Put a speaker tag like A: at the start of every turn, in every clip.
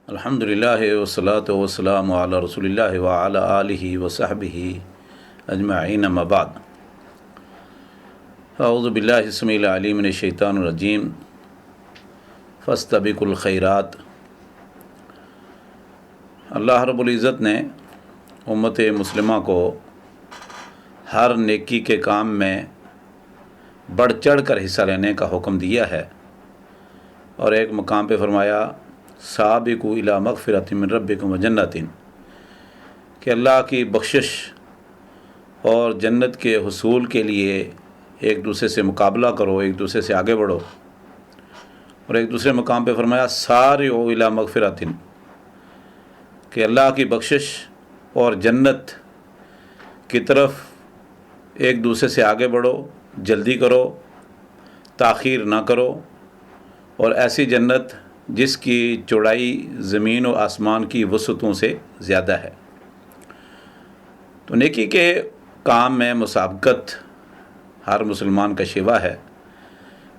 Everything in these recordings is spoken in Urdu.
A: الحمدللہ والصلاۃ والسلام علی رسول اللہ وعلی آلہ وصحبہ اجمعین اما بعد اعوذ باللہ السمیع العلیم من الشیطان الرجیم فاستبقوا الخیرات۔ اللہ رب العزت نے امت مسلمہ کو ہر نیکی کے کام میں بڑھ چڑھ کر حصہ لینے کا حکم دیا ہے، اور ایک مقام پہ فرمایا سابقوا الی مغفرۃ من ربکم وجنۃ، کہ اللہ کی بخشش اور جنت کے حصول کے لیے ایک دوسرے سے مقابلہ کرو، ایک دوسرے سے آگے بڑھو۔ اور ایک دوسرے مقام پہ فرمایا سارعوا الی مغفرۃ، کہ اللہ کی بخشش اور جنت کی طرف ایک دوسرے سے آگے بڑھو، جلدی کرو، تاخیر نہ کرو، اور ایسی جنت جس کی چوڑائی زمین و آسمان کی وسعتوں سے زیادہ ہے۔ تو نیکی کے کام میں مسابقت ہر مسلمان کا شیوا ہے۔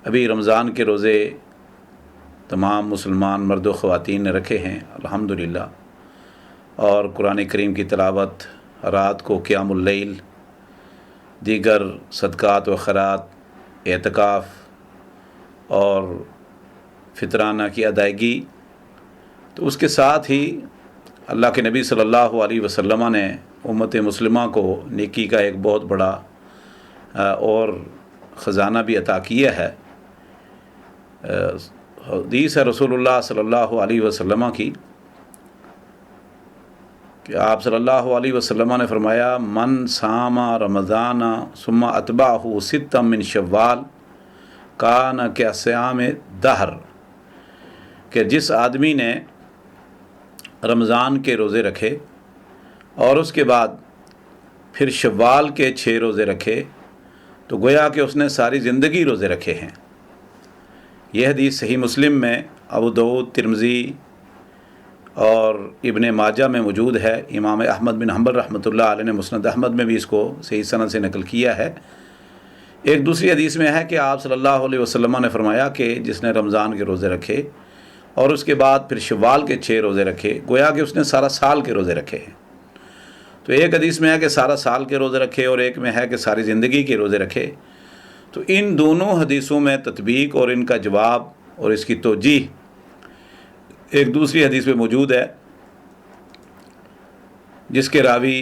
A: ابھی رمضان کے روزے تمام مسلمان مرد و خواتین نے رکھے ہیں الحمدللہ، اور قرآن کریم کی تلاوت، رات کو قیام اللیل، دیگر صدقات و خیرات، اعتکاف اور فطرانہ کی ادائیگی، تو اس کے ساتھ ہی اللہ کے نبی صلی اللہ علیہ وسلم نے امت مسلمہ کو نیکی کا ایک بہت بڑا اور خزانہ بھی عطا کیا ہے۔ حدیث ہے رسول اللہ صلی اللہ علیہ وسلم کی کہ آپ صلی اللہ علیہ وسلم نے فرمایا من صام رمضان ثم اتبعہ ستا من شوال کان کصیام دہر، کہ جس آدمی نے رمضان کے روزے رکھے اور اس کے بعد پھر شوال کے 6 روزے رکھے تو گویا کہ اس نے ساری زندگی روزے رکھے ہیں۔ یہ حدیث صحیح مسلم میں، ابو داؤد، ترمذی اور ابن ماجہ میں موجود ہے۔ امام احمد بن حنبل رحمۃ اللہ علیہ نے مسند احمد میں بھی اس کو صحیح سند سے نقل کیا ہے۔ ایک دوسری حدیث میں ہے کہ آپ صلی اللہ علیہ وسلم نے فرمایا کہ جس نے رمضان کے روزے رکھے اور اس کے بعد پھر شوال کے 6 روزے رکھے، گویا کہ اس نے سارا سال کے روزے رکھے ہیں۔ تو ایک حدیث میں ہے کہ سارا سال کے روزے رکھے، اور ایک میں ہے کہ ساری زندگی کے روزے رکھے۔ تو ان دونوں حدیثوں میں تطبیق اور ان کا جواب اور اس کی توجیح ایک دوسری حدیث میں موجود ہے، جس کے راوی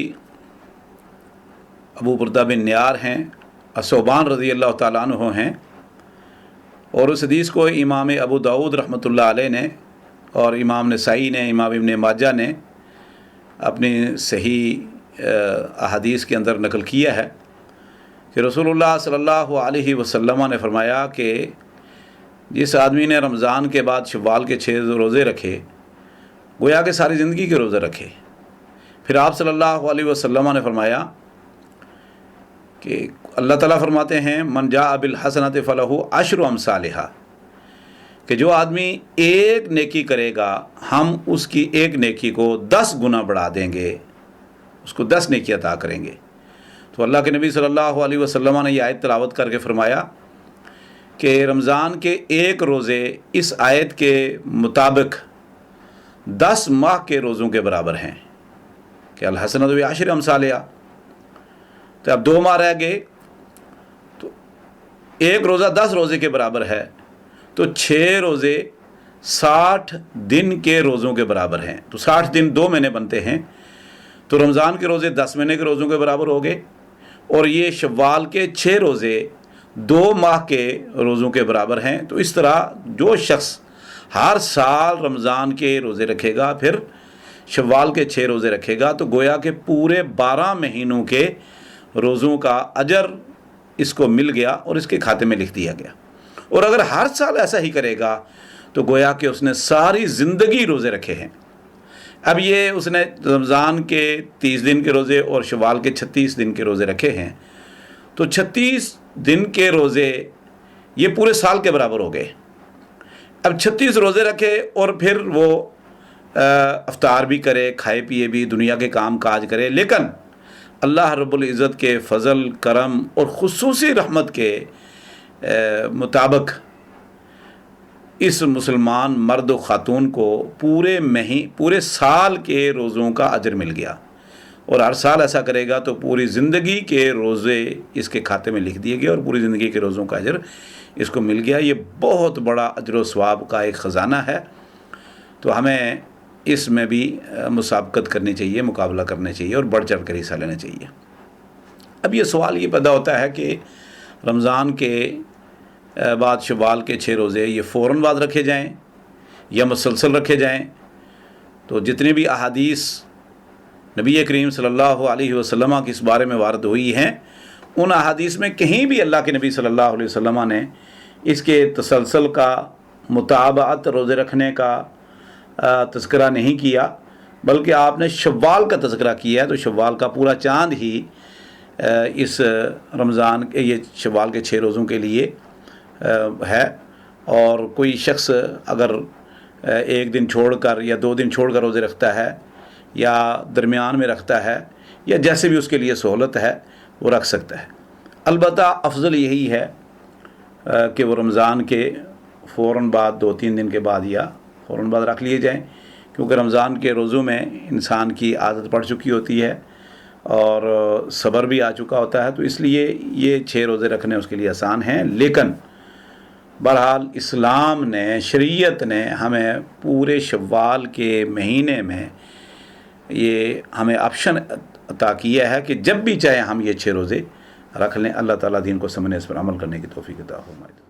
A: ابو بردہ بن نیار ہیں، ثوبان رضی اللہ تعالیٰ عنہ ہیں، اور اس حدیث کو امام ابو داؤد رحمۃ اللہ علیہ نے اور امام نسائی نے، امام ابن ماجہ نے اپنی صحیح احادیث کے اندر نقل کیا ہے کہ رسول اللہ صلی اللہ علیہ وسلم نے فرمایا کہ جس آدمی نے رمضان کے بعد شوال کے 6 روزے رکھے، گویا کہ ساری زندگی کے روزے رکھے۔ پھر آپ صلی اللہ علیہ وسلم نے فرمایا کہ اللہ تعالیٰ فرماتے ہیں من جاء بالحسنۃ فلہ عشر امثالھا، کہ جو آدمی ایک نیکی کرے گا ہم اس کی ایک نیکی کو 10 گنا بڑھا دیں گے، اس کو 10 نیکی عطا کریں گے۔ تو اللہ کے نبی صلی اللہ علیہ وسلم نے یہ آیت تلاوت کر کے فرمایا کہ رمضان کے 1 روزے اس آیت کے مطابق 10 ماہ کے روزوں کے برابر ہیں، کہ الحسنۃ بعشر امثالھا۔ تو اب 2 ماہ رہ گئے، تو 1 روزہ 10 روزے کے برابر ہے، تو 6 روزے 60 دن کے روزوں کے برابر ہیں۔ تو 60 دن 2 مہینے بنتے ہیں، تو رمضان کے روزے 10 مہینے کے روزوں کے برابر ہو گئے، اور یہ شوال کے 6 روزے 2 ماہ کے روزوں کے برابر ہیں۔ تو اس طرح جو شخص ہر سال رمضان کے روزے رکھے گا، پھر شوال کے 6 روزے رکھے گا، تو گویا کہ پورے 12 مہینوں کے روزوں کا اجر اس کو مل گیا اور اس کے کھاتے میں لکھ دیا گیا۔ اور اگر ہر سال ایسا ہی کرے گا تو گویا کہ اس نے ساری زندگی روزے رکھے ہیں۔ اب یہ اس نے رمضان کے 30 دن کے روزے اور شوال کے 36 دن کے روزے رکھے ہیں، تو 36 دن کے روزے یہ پورے سال کے برابر ہو گئے۔ اب 36 روزے رکھے اور پھر وہ افطار بھی کرے، کھائے پیے بھی، دنیا کے کام کاج کرے، لیکن اللہ رب العزت کے فضل، کرم اور خصوصی رحمت کے مطابق اس مسلمان مرد و خاتون کو پورے سال کے روزوں کا اجر مل گیا، اور ہر سال ایسا کرے گا تو پوری زندگی کے روزے اس کے کھاتے میں لکھ دیے گئے اور پوری زندگی کے روزوں کا اجر اس کو مل گیا۔ یہ بہت بڑا اجر و ثواب کا ایک خزانہ ہے، تو ہمیں اس میں بھی مسابقت کرنی چاہیے، مقابلہ کرنا چاہیے اور بڑھ چڑھ کر حصہ لینا چاہیے۔ اب یہ سوال یہ پیدا ہوتا ہے کہ رمضان کے بعد شوال کے 6 روزے یہ فوراً بعد رکھے جائیں یا مسلسل رکھے جائیں؟ تو جتنی بھی احادیث نبی کریم صلی اللہ علیہ وسلم کی اس بارے میں وارد ہوئی ہیں، ان احادیث میں کہیں بھی اللہ کے نبی صلی اللہ علیہ وسلم نے اس کے تسلسل کا، متابعت روزے رکھنے کا تذکرہ نہیں کیا، بلکہ آپ نے شوال کا تذکرہ کیا ہے۔ تو شوال کا پورا چاند ہی اس رمضان کے، یہ شوال کے 6 روزوں کے لیے ہے، اور کوئی شخص اگر ایک دن چھوڑ کر یا 2 دن چھوڑ کر روزے رکھتا ہے یا درمیان میں رکھتا ہے یا جیسے بھی اس کے لیے سہولت ہے وہ رکھ سکتا ہے۔ البتہ افضل یہی ہے کہ وہ رمضان کے فوراً بعد 2-3 دن کے بعد یا فوراً بعد رکھ لیے جائیں، کیونکہ رمضان کے روزوں میں انسان کی عادت پڑ چکی ہوتی ہے اور صبر بھی آ چکا ہوتا ہے، تو اس لیے یہ 6 روزے رکھنے اس کے لیے آسان ہیں۔ لیکن بہرحال اسلام نے، شریعت نے ہمیں پورے شوال کے مہینے میں یہ ہمیں آپشن عطا کیا ہے کہ جب بھی چاہے ہم یہ 6 روزے رکھ لیں۔ اللہ تعالیٰ دین کو سمجھنے، اس پر عمل کرنے کی توفیق عطا فرمائے۔